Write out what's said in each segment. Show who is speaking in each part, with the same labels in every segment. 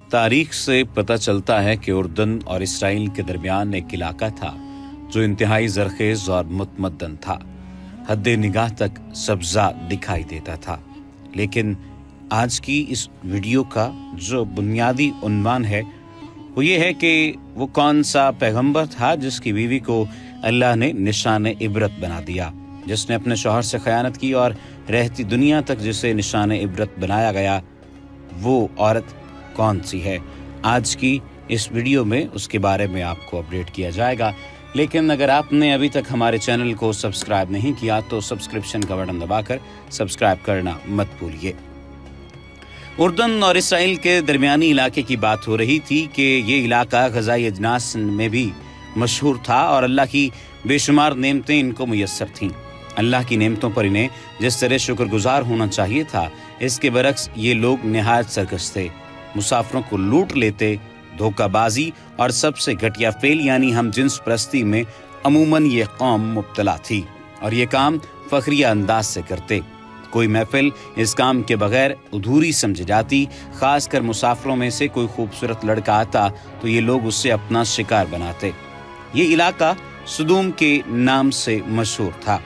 Speaker 1: तारीख से पता चलता है कि उर्दन और इसराइल के दरमियान एक इलाका था जो इंतहाई ज़रख़ेज़ और मुतमद्दन था। हद निगाह तक सब्ज़ा दिखाई देता था। लेकिन आज की इस वीडियो का जो बुनियादी उन्वान है वो ये है कि वो कौन सा पैगंबर था जिसकी बीवी को अल्लाह ने निशान इबरत बना दिया, जिसने अपने शौहर से खयानत की और रहती दुनिया तक जिसे निशान इबरत बनाया गया। वो औरत कौन सी है? आज की इस वीडियो में उसके बारे में आपको अपडेट किया जाएगा। लेकिन अगर आपने अभी तक हमारे चैनल को सब्सक्राइब नहीं किया तो सब्सक्रिप्शन का बटन दबाकर सब्सक्राइब करना मत भूलिए। उर्दन और इसराइल के दरमियानी इलाके की बात हो रही थी कि ये इलाका ग़ज़ाई अजनास में भी मशहूर था और अल्लाह की बेशुमार नेमतें इनको मुयस्सर थीं। अल्लाह की नेमतों पर इन्हें जिस तरह शुक्रगुजार होना चाहिए था, इसके बरक्स ये लोग निहायत सरकश थे। मुसाफिरों को लूट लेते, धोखाबाजी और सबसे घटिया फेल यानी हम जिन्स परस्ती में अमूमन ये कौम मुब्तला थी और ये काम फखरिया अंदाज से करते। कोई महफिल इस काम के बगैर अधूरी समझी जाती। खासकर मुसाफिरों में से कोई खूबसूरत लड़का आता तो ये लोग उससे अपना शिकार बनाते। ये इलाका सुदूम के नाम से मशहूर था।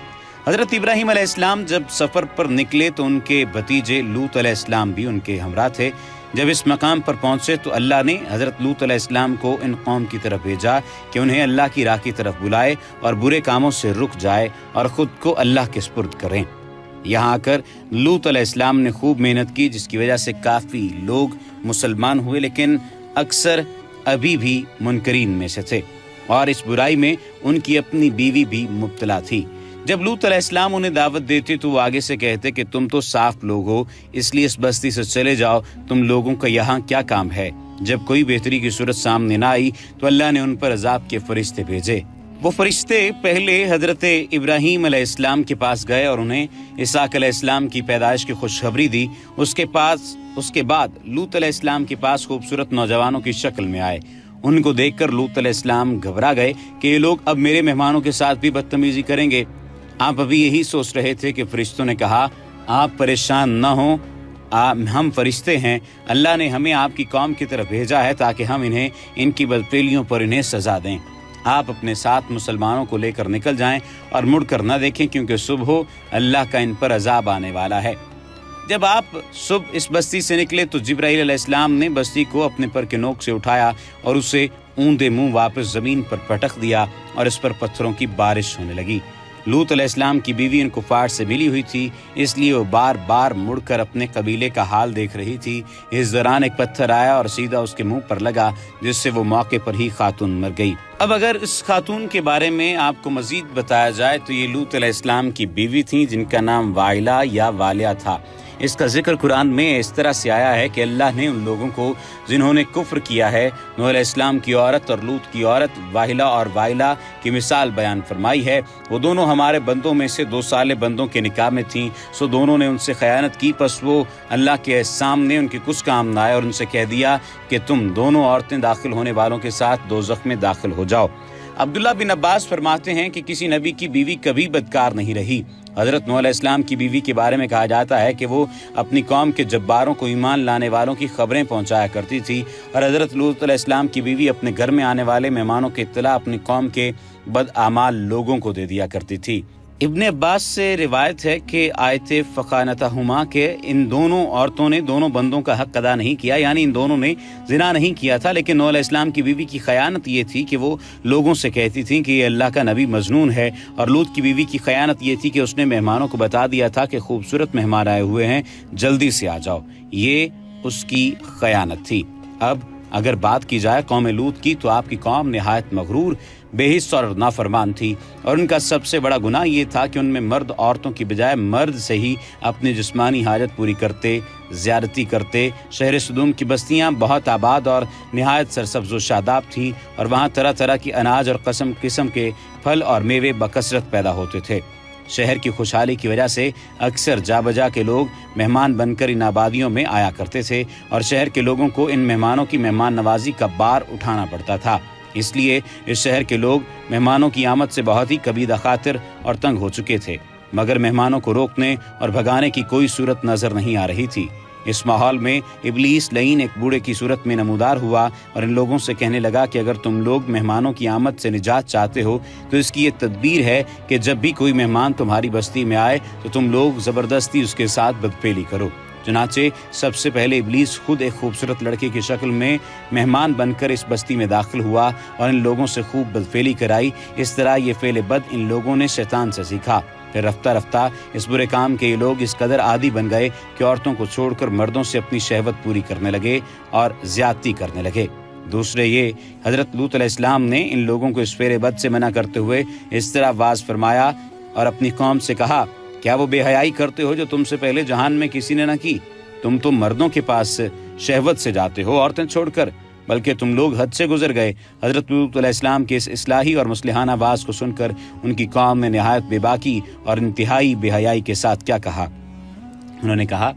Speaker 1: हज़रत इब्राहीम अलैहिस्सलाम जब सफ़र पर निकले तो उनके भतीजे लूत अलैहिस्सलाम भी उनके हमरा थे। जब इस मकाम पर पहुंचे तो अल्लाह ने हज़रत लूत अलैहिस्सलाम को इन कौम की तरफ भेजा कि उन्हें अल्लाह की राह की तरफ बुलाए और बुरे कामों से रुक जाए और ख़ुद को अल्लाह के सुपुर्द करें। यहाँ आकर लूत अलैहिस्सलाम ने खूब मेहनत की, जिसकी वजह से काफ़ी लोग मुसलमान हुए, लेकिन अक्सर अभी भी मुनकरीन में से थे और इस बुराई में उनकी अपनी बीवी भी मुब्तला थी। जब लूत अलैहिस्सलाम उन्हें दावत देते तो वो आगे से कहते कि तुम तो साफ लोग हो, इसलिए इस बस्ती से चले जाओ, तुम लोगों का यहाँ क्या काम है। जब कोई बेहतरी की सूरत सामने ना आई तो अल्लाह ने उन पर अजाब के फरिश्ते भेजे। वो फरिश्ते पहले हज़रत इब्राहीम अलैहिस्सलाम के पास गए और उन्हें इसहाक अलैहिस्सलाम की पैदाइश की खुशखबरी दी। उसके बाद लूत अलैहिस्सलाम के पास खूबसूरत नौजवानों की शक्ल में आए। उनको देखकर लूत अलैहिस्सलाम घबरा गए कि ये लोग अब मेरे मेहमानों के साथ भी बदतमीजी करेंगे। आप अभी यही सोच रहे थे कि फरिश्तों ने कहा, आप परेशान न हो, हम फरिश्ते हैं। अल्लाह ने हमें आपकी कौम की तरफ भेजा है ताकि हम इन्हें इनकी बदफेलियों पर इन्हें सजा दें। आप अपने साथ मुसलमानों को लेकर निकल जाएं और मुड़कर न देखें, क्योंकि सुबह अल्लाह का इन पर अजाब आने वाला है। जब आप सुबह इस बस्ती से निकले तो जिब्राईल अलैहिस्सलाम ने बस्ती को अपने पर के नोक से उठाया और उसे ऊंधे मुंह वापस जमीन पर पटक दिया और इस पर पत्थरों की बारिश होने लगी। लूत अलैहिस्सलाम की बीवी इन कुफार से मिली हुई थी, इसलिए वो बार बार मुड़कर अपने कबीले का हाल देख रही थी। इस दौरान एक पत्थर आया और सीधा उसके मुंह पर लगा, जिससे वो मौके पर ही खातून मर गई। अब अगर इस खातून के बारे में आपको मजीद बताया जाए तो ये लूत अलैहिस्सलाम की बीवी थी, जिनका नाम वाइला या वालिया था। इसका जिक्र कुरान में इस तरह से आया है कि अल्लाह ने उन लोगों को जिन्होंने कुफ्र किया है, नूह अलैहिस्सलाम की औरत और लूत की औरत वाहिला और वाइला की मिसाल बयान फरमाई है। वो दोनों हमारे बंदों में से 2 साले बंदों के निकाह में थीं, सो दोनों ने उनसे खयानत की। बस वो अल्लाह के सामने उनके कुछ काम न आए और उनसे कह दिया कि तुम दोनों औरतें दाखिल होने वालों के साथ दोज़ख में दाखिल हो जाओ। अब्दुल्ला बिन अब्बास फरमाते हैं कि किसी नबी की बीवी कभी बदकार नहीं रही। हज़रत नूह अलैहिस्सलाम की बीवी के बारे में कहा जाता है कि वो अपनी कौम के जब्बारों को ईमान लाने वालों की खबरें पहुंचाया करती थी और हज़रत लूत अलैहिस्सलाम की बीवी अपने घर में आने वाले मेहमानों की इत्तला अपनी कौम के बदआमाल लोगों को दे दिया करती थी। इब्ने अब्बास से रिवायत है कि आयते फ़क़ानतहुमा के इन दोनों औरतों ने दोनों बंदों का हक़ अदा नहीं किया, यानी इन दोनों ने ज़िना नहीं किया था। लेकिन नूह अलैहिस्सलाम की बीवी की खयानत ये थी कि वो लोगों से कहती थी कि ये अल्लाह का नबी मजनून है, और लूत की बीवी की खयानत ये थी कि उसने मेहमानों को बता दिया था कि खूबसूरत मेहमान आए हुए हैं, जल्दी से आ जाओ। ये उसकी खयानत थी। अब अगर बात की जाए कौम लूत की तो आपकी कौम निहायत मगरूर, बेहिस और नाफरमान थी और उनका सबसे बड़ा गुनाह ये था कि उनमें मर्द औरतों की बजाय मर्द से ही अपनी जिस्मानी हाजत पूरी करते, ज़्यादती करते। शहर सुदूम की बस्तियां बहुत आबाद और निहायत सरसब्ज़ व शादाब थीं और वहाँ तरह तरह की अनाज और किस्म के फल और मेवे बकसरत पैदा होते थे। शहर की खुशहाली की वजह से अक्सर जा बजा के लोग मेहमान बनकर इन आबादियों में आया करते थे और शहर के लोगों को इन मेहमानों की मेहमान नवाजी का बार उठाना पड़ता था। इसलिए इस शहर के लोग मेहमानों की आमद से बहुत ही कबीदा खातिर और तंग हो चुके थे, मगर मेहमानों को रोकने और भगाने की कोई सूरत नजर नहीं आ रही थी। इस माहौल में इब्लीस लईन एक बूढ़े की सूरत में नमूदार हुआ और इन लोगों से कहने लगा कि अगर तुम लोग मेहमानों की आमद से निजात चाहते हो तो इसकी ये तदबीर है कि जब भी कोई मेहमान तुम्हारी बस्ती में आए तो तुम लोग जबरदस्ती उसके साथ बदफेली करो। चुनाचे सबसे पहले इब्लीस खुद एक खूबसूरत लड़के की शक्ल में मेहमान बनकर इस बस्ती में दाखिल हुआ और इन लोगों से खूब बदफेली कराई। इस तरह ये फेल बद इन लोगों ने शैतान से सीखा। फिर रफ्ता रफ्ता इस बुरे काम के ये लोग इस कदर आदी बन गए कि औरतों को छोड़कर मर्दों से अपनी शहवत पूरी करने लगे और ज्यादती करने लगे। दूसरे ये हजरत लूत अलैहिस्सलाम ने इन लोगों को इस फेरे बद से मना करते हुए इस तरह वाज फरमाया और अपनी कौम से कहा, क्या वो बेहयाई करते हो जो तुमसे पहले जहान में किसी ने न की? तुम तो मर्दों के पास शहवत से जाते हो औरतें छोड़कर, बल्कि तुम लोग हद से गुजर गए। हजरत लूत अलैहिस्सलाम के इस इस्लाही और मुस्लिहाना आवाज को सुनकर उनकी कौम ने निहायत बेबाकी और इंतहाई बेहयाई के साथ क्या कहा? उन्होंने कहा,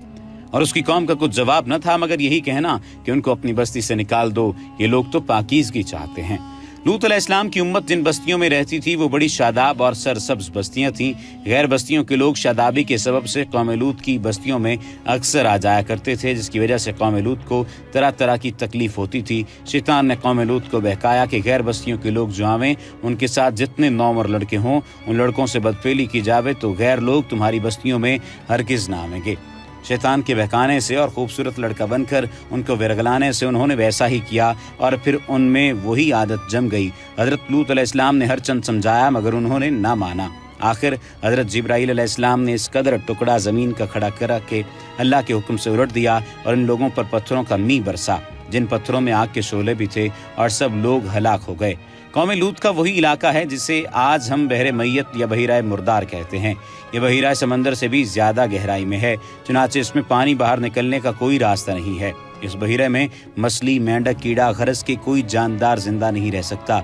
Speaker 1: और उसकी कौम का कुछ जवाब न था मगर यही कहना कि उनको अपनी बस्ती से निकाल दो, ये लोग तो पाकीज़गी चाहते हैं। लूत अलैहिस्सलाम की उम्मत जिन बस्तियों में रहती थी वो बड़ी शादाब और सरसब्ज बस्तियां थीं। गैर बस्तियों के लोग शादाबी के सबब से कौम लूत की बस्तियों में अक्सर आ जाया करते थे, जिसकी वजह से कौम लूत को तरह तरह की तकलीफ होती थी। शैतान ने कौम लूत को बहकाया कि गैर बस्तियों के लोग जो आवें उनके साथ जितने नौमर लड़के हों उन लड़कों से बदफेली की जावे तो गैर लोग तुम्हारी बस्तियों में हरगिज़ ना आवेंगे। शैतान के बहकाने से और खूबसूरत लड़का बनकर उनको विरगलाने से उन्होंने वैसा ही किया और फिर उनमें वही आदत जम गई। हजरत लूत अलैहिस्सलाम ने हर चंद समझाया मगर उन्होंने ना माना। आखिर हजरत जिब्राईल अलैहिस्सलाम ने इस कदर टुकड़ा ज़मीन का खड़ा कर के अल्लाह के हुक्म से उलट दिया और इन लोगों पर पत्थरों का मींह बरसा, जिन पत्थरों में आग के शोले भी थे, और सब लोग हलाक हो गए। कौम लूत का वही इलाका है जिसे आज हम बहरे मैयत या बहिराए मुर्दार कहते हैं। ये बहिराए समंदर से भी ज्यादा गहराई में है, चुनाचे इसमें पानी बाहर निकलने का कोई रास्ता नहीं है। इस बहिरे में मछली, मेंढक, कीड़ा, गरज के कोई जानदार जिंदा नहीं रह सकता।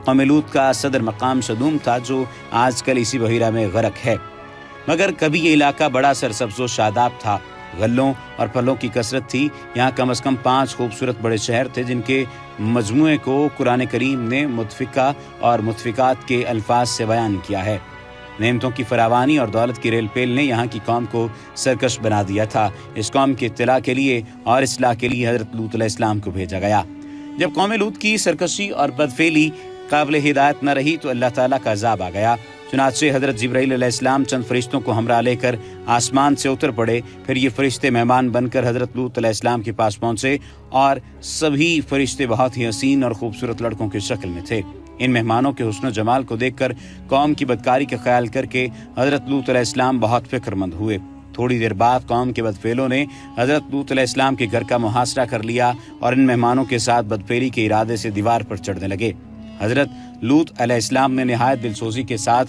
Speaker 1: कौम लूत का सदर मकाम सदूम था जो आजकल इसी बहिरा में गरक है। मगर कभी ये इलाका बड़ा सरसब्ज़ो शादाब था, गल्लों और फलों की कसरत थी। यहाँ कम अज़ कम 5 खूबसूरत बड़े शहर थे जिनके मजमुए को कुरान करीम ने मुतफिका और मुतफिकात के अल्फाज से बयान किया है। नेमतों की फरावानी और दौलत की रेल पेल ने यहाँ की कौम को सरकश बना दिया था। इस कौम के इत्तला के लिए और इस्लाह के लिए हजरत लूत अलैहिस्सलाम को भेजा गया। जब कौम लूत की सरकशी और बदफेली काबिल हिदायत न रही तो अल्लाह ताला का अज़ाब आ गया। चुनाचे हजरत जिब्राईल अलैहिस्सलाम चंद फरिश्तों को हमरा लेकर आसमान से उतर पड़े। फिर ये फरिश्ते मेहमान बनकर हजरत लूत अलैहिस्सलाम के पास पहुंचे और सभी फरिश्ते बहुत ही हसीन और खूबसूरत लड़कों की शक्ल में थे। इन मेहमानों के हुस्न जमाल को देखकर कौम की बदकारी का ख्याल करके हजरत लूत अलैहिस्सलाम बहुत फिक्रमंद हुए। थोड़ी देर बाद कौम के बदफेलों ने हजरत लूत अलैहिस्सलाम के घर का मुहासरा कर लिया और इन मेहमानों के साथ बदफेली के इरादे से दीवार पर चढ़ने लगे। हजरत लूत अलैहिस्सलाम ने निहायत दिलसोजी के साथ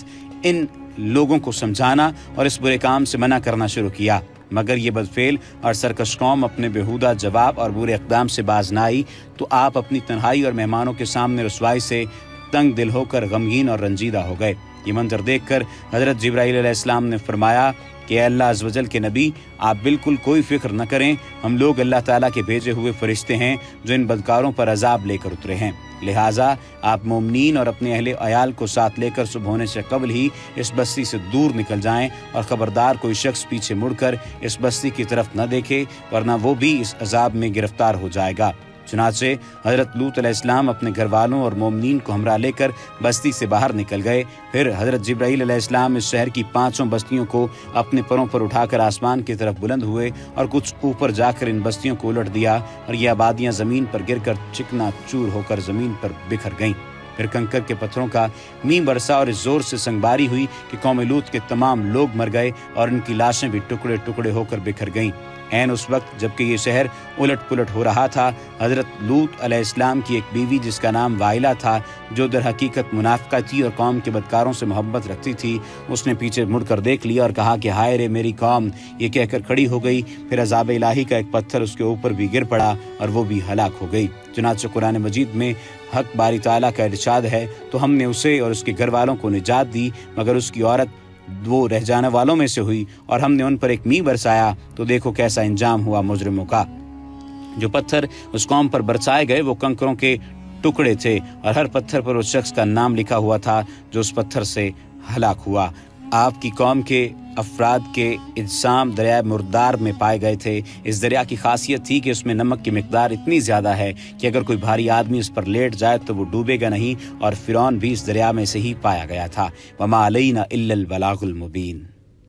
Speaker 1: इन लोगों को समझाना और इस बुरे काम से मना करना शुरू किया, मगर ये बदफेल और सरकश कौम अपने बेहुदा जवाब और बुरे इक़दाम से बाज न आई तो आप अपनी तन्हाई और मेहमानों के सामने रुसवाई से तंग दिल होकर गमगीन और रंजीदा हो गए। ये मंजर देखकर हजरत जिब्राईल अलैहिस्सलाम ने फरमाया कि अल्लाह अज़्ज़ वजल के नबी, आप बिल्कुल कोई फिक्र न करें, हम लोग अल्लाह ताला के भेजे हुए फरिश्ते हैं जो इन बदकारों पर अजाब लेकर उतरे हैं। लिहाजा आप मोमिनीन और अपने अहले अयाल को साथ लेकर सुबह होने से कबल ही इस बस्ती से दूर निकल जाएं और खबरदार कोई शख्स पीछे मुड़कर इस बस्ती की तरफ न देखे, वरना वो भी इस अजाब में गिरफ्तार हो जाएगा। चुनाचे हजरत लूत अलैहिस्सलाम अपने घर वालों और मोमिनीन को हमरा लेकर बस्ती से बाहर निकल गए। फिर हजरत जिब्राईल अलैहिस्सलाम इस शहर की 5 बस्तियों को अपने परों पर उठाकर आसमान की तरफ बुलंद हुए और कुछ ऊपर जाकर इन बस्तियों को उलट दिया और ये आबादियां जमीन पर गिरकर चिकना चूर होकर जमीन पर बिखर गईं। फिर कंकर के पत्थरों का मींह बरसा और इस जोर से संगबारी हुई कि कौम लूत के तमाम लोग मर गए और इनकी लाशें भी टुकड़े टुकड़े होकर बिखर गईं। ऐन उस वक्त जबकि ये शहर उलट पुलट हो रहा था, हजरत लूत अलैहिस्सलाम की एक बीवी जिसका नाम वाइला था, जो दर हकीकत मुनाफिका थी और कौम के बदकारों से मोहब्बत रखती थी, उसने पीछे मुड़कर देख लिया और कहा कि हाय रे मेरी कौम, ये कहकर खड़ी हो गई। फिर अज़ाब इलाही का एक पत्थर उसके ऊपर भी गिर पड़ा और वो भी हलाक हो गई। चुनांचे कुरान मजीद में हक बारी ताला का इरशाद है, तो हमने उसे और उसके घर वालों को निजात दी, मगर उसकी औरत वो रह जाने वालों में से हुई और हमने उन पर एक मींह बरसाया, तो देखो कैसा इंजाम हुआ मुजरिमों का। जो पत्थर उस कौम पर बरसाए गए वो कंकरों के टुकड़े थे और हर पत्थर पर उस शख्स का नाम लिखा हुआ था जो उस पत्थर से हलाक हुआ। आपकी कौम के افراد کے اجسام دریائے مردار میں پائے گئے تھے۔ اس دریا کی خاصیت تھی کہ اس میں نمک کی مقدار اتنی زیادہ ہے کہ اگر کوئی بھاری آدمی اس پر لیٹ جائے تو وہ ڈوبے گا نہیں، اور فرعون بھی اس دریا میں سے ہی پایا گیا تھا۔ وما علینا الا البلاغ المبین۔